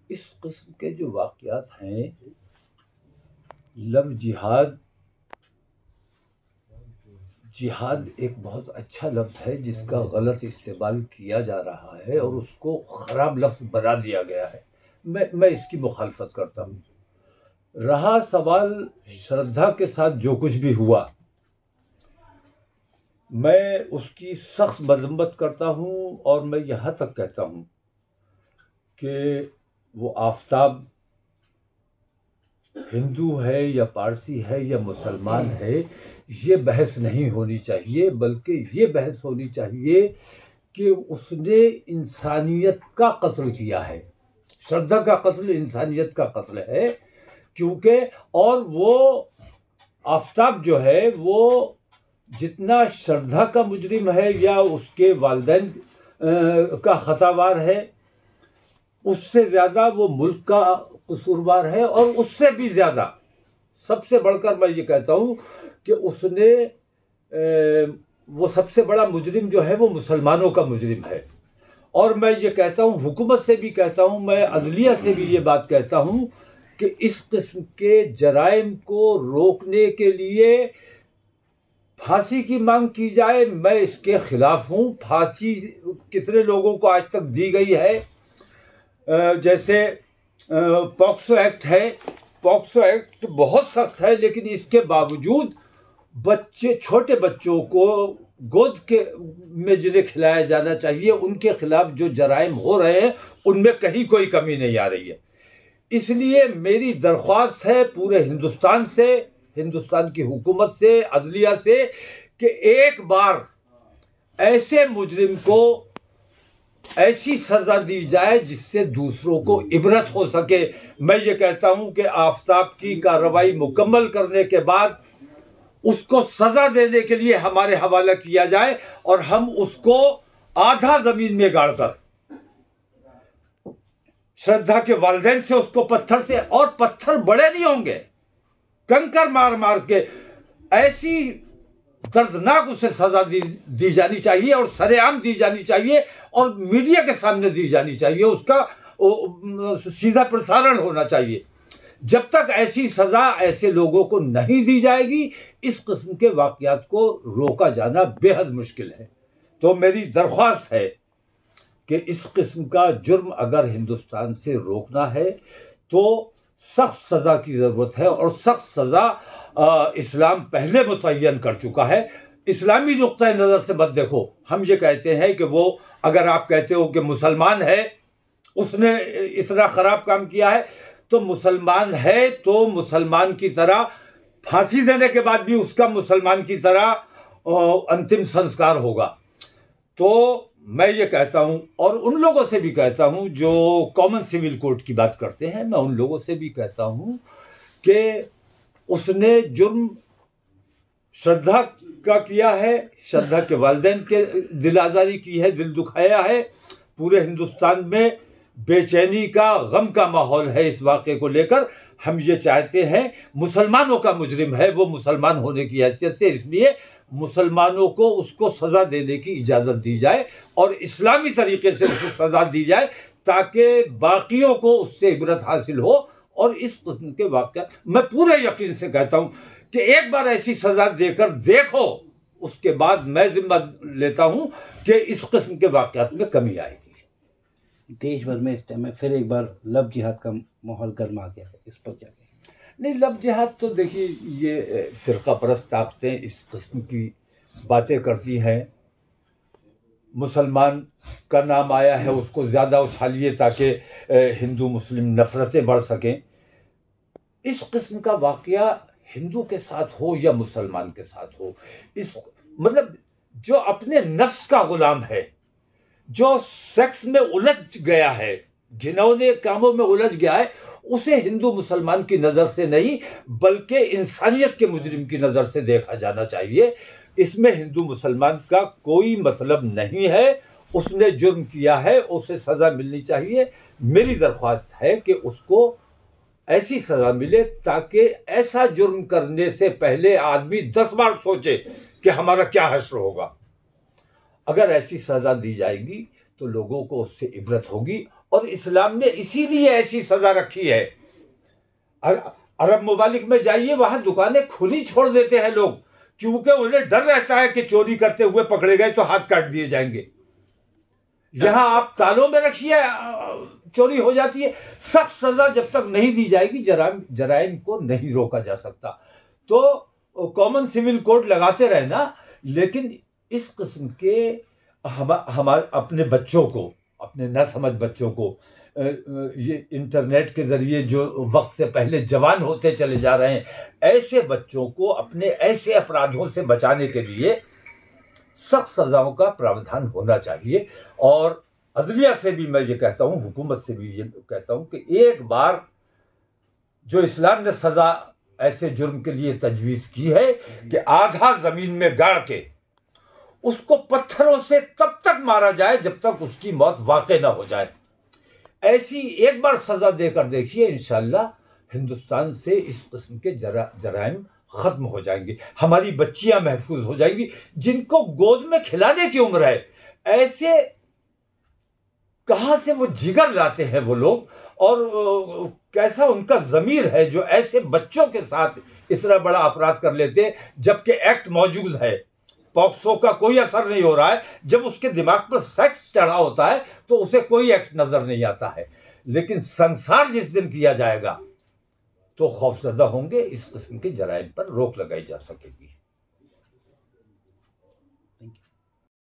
इस किस्म के जो वाक़यात हैं, लफ्ज़ जिहाद एक बहुत अच्छा लफ्ज़ है जिसका गलत इस्तेमाल किया जा रहा है और उसको ख़राब लफ्ज़ बना दिया गया है। मैं इसकी मुखालफत करता हूँ। रहा सवाल श्रद्धा के साथ जो कुछ भी हुआ, मैं उसकी सख्त मजम्मत करता हूँ और मैं यहाँ तक कहता हूँ कि वो आफताब हिंदू है या पारसी है या मुसलमान है, ये बहस नहीं होनी चाहिए, बल्कि ये बहस होनी चाहिए कि उसने इंसानियत का कत्ल किया है। श्रद्धा का कत्ल इंसानियत का कत्ल है, क्योंकि और वो आफताब जो है वो जितना श्रद्धा का मुजरिम है या उसके वालिदैन का खतावार है, उससे ज़्यादा वो मुल्क का कसूरवार है। और उससे भी ज़्यादा, सबसे बढ़कर मैं ये कहता हूँ कि उसने वो सबसे बड़ा मुजरिम जो है वो मुसलमानों का मुजरिम है। और मैं ये कहता हूँ, हुकूमत से भी कहता हूँ, मैं अदलिया से भी ये बात कहता हूँ कि इस किस्म के जराइम को रोकने के लिए फांसी की मांग की जाए। मैं इसके खिलाफ हूँ। फांसी कितने लोगों को आज तक दी गई है, जैसे पॉक्सो एक्ट है। पॉक्सो एक्ट बहुत सख्त है, लेकिन इसके बावजूद छोटे बच्चों को गोद के में जिन्हें खिलाया जाना चाहिए, उनके खिलाफ जो जराइम हो रहे हैं उनमें कहीं कोई कमी नहीं आ रही है। इसलिए मेरी दरख्वास्त है पूरे हिंदुस्तान से, हिंदुस्तान की हुकूमत से, अदलिया से, कि एक बार ऐसे मुजरिम को ऐसी सजा दी जाए जिससे दूसरों को इबरत हो सके। मैं ये कहता हूं कि आफताब की कार्रवाई मुकम्मल करने के बाद उसको सजा देने के लिए हमारे हवाला किया जाए और हम उसको आधा जमीन में गाड़कर, श्रद्धा के वालिदैन से उसको पत्थर से, और पत्थर बड़े नहीं होंगे, कंकर मार मार के ऐसी दर्दनाक उसे सजा दी जानी चाहिए और सरेआम दी जानी चाहिए और मीडिया के सामने दी जानी चाहिए। उसका सीधा प्रसारण होना चाहिए। जब तक ऐसी सजा ऐसे लोगों को नहीं दी जाएगी, इस किस्म के वाकयात को रोका जाना बेहद मुश्किल है। तो मेरी दरख्वास्त है कि इस किस्म का जुर्म अगर हिंदुस्तान से रोकना है तो सख्त सज़ा की ज़रूरत है। और सख्त सज़ा इस्लाम पहले मुतय्यन कर चुका है। इस्लामी नुक्ता नज़र से मत देखो। हम ये कहते हैं कि वो, अगर आप कहते हो कि मुसलमान है, उसने इतना ख़राब काम किया है, तो मुसलमान है तो मुसलमान की तरह फांसी देने के बाद भी उसका मुसलमान की तरह अंतिम संस्कार होगा। तो मैं ये कहता हूं, और उन लोगों से भी कहता हूं जो कॉमन सिविल कोड की बात करते हैं, मैं उन लोगों से भी कहता हूं कि उसने जुर्म श्रद्धा का किया है, श्रद्धा के वालिदैन के दिल आज़ारी की है, दिल दुखाया है। पूरे हिंदुस्तान में बेचैनी का, गम का माहौल है इस वाक़े को लेकर। हम ये चाहते हैं, मुसलमानों का मुजरिम है वो मुसलमान होने की हैसियत से, इसलिए मुसलमानों को उसको सज़ा देने की इजाज़त दी जाए और इस्लामी तरीके से उसे सज़ा दी जाए, ताकि बाकियों को उससे इबरत हासिल हो। और इस किस्म के वाक़या मैं पूरे यकीन से कहता हूँ कि एक बार ऐसी सज़ा देकर देखो, उसके बाद मैं जिम्मा लेता हूँ कि इस किस्म के वाक़यात में कमी आएगी। देश भर में इस टाइम में फिर एक बार लव जिहाद का माहौल गर्मा गया है, इस पर क्या कहें? नहीं, लव जिहाद तो देखिए, ये फ़िरका परस्त ताकतें इस किस्म की बातें करती हैं। मुसलमान का नाम आया है, उसको ज़्यादा उछालिए ताकि हिंदू मुस्लिम नफ़रतें बढ़ सकें। इस किस्म का वाक़या हिंदू के साथ हो या मुसलमान के साथ हो, इस मतलब जो अपने नफ्स का गुलाम है, जो सेक्स में उलझ गया है, घिनौने कामों में उलझ गया है, उसे हिंदू मुसलमान की नज़र से नहीं बल्कि इंसानियत के मुजरिम की नज़र से देखा जाना चाहिए। इसमें हिंदू मुसलमान का कोई मतलब नहीं है। उसने जुर्म किया है, उसे सज़ा मिलनी चाहिए। मेरी दरख्वास्त है कि उसको ऐसी सज़ा मिले ताकि ऐसा जुर्म करने से पहले आदमी 10 बार सोचे कि हमारा क्या हश्र होगा। अगर ऐसी सज़ा दी जाएगी तो लोगों को उससे इबरत होगी और इस्लाम ने इसीलिए ऐसी सजा रखी है। अरब ममालिक में जाइए, वहां दुकानें खुली छोड़ देते हैं लोग, क्योंकि उन्हें डर रहता है कि चोरी करते हुए पकड़े गए तो हाथ काट दिए जाएंगे। यहां आप तालों में रखिए, चोरी हो जाती है। सख्त सजा जब तक नहीं दी जाएगी, जराइम को नहीं रोका जा सकता। तो कॉमन सिविल कोड लगाते रहना, लेकिन इस किस्म के हमारे अपने बच्चों को, अपने न समझ बच्चों को ये इंटरनेट के जरिए जो वक्त से पहले जवान होते चले जा रहे हैं, ऐसे बच्चों को अपने ऐसे अपराधों से बचाने के लिए सख्त सजाओं का प्रावधान होना चाहिए। और अदलिया से भी मैं ये कहता हूँ, हुकूमत से भी ये कहता हूँ कि एक बार जो इस्लाम ने सजा ऐसे जुर्म के लिए तजवीज़ की है कि आधा ज़मीन में गाड़ के उसको पत्थरों से तब तक मारा जाए जब तक उसकी मौत वाक़ई ना हो जाए। ऐसी एक बार सजा देकर देखिए, इंशाअल्लाह हिंदुस्तान से इस किस्म के जराइम खत्म हो जाएंगे, हमारी बच्चियां महफूज हो जाएंगी जिनको गोद में खिलाने की उम्र है। ऐसे कहां से वो जिगर लाते हैं वो लोग, और कैसा उनका ज़मीर है जो ऐसे बच्चों के साथ इतना बड़ा अपराध कर लेते हैं, जबकि एक्ट मौजूद है, पॉक्सो का कोई असर नहीं हो रहा है। जब उसके दिमाग पर सेक्स चढ़ा होता है तो उसे कोई एक्ट नजर नहीं आता है, लेकिन संसार जिस दिन किया जाएगा तो खौफजदा होंगे, इस किस्म के जराइम पर रोक लगाई जा सकेगी।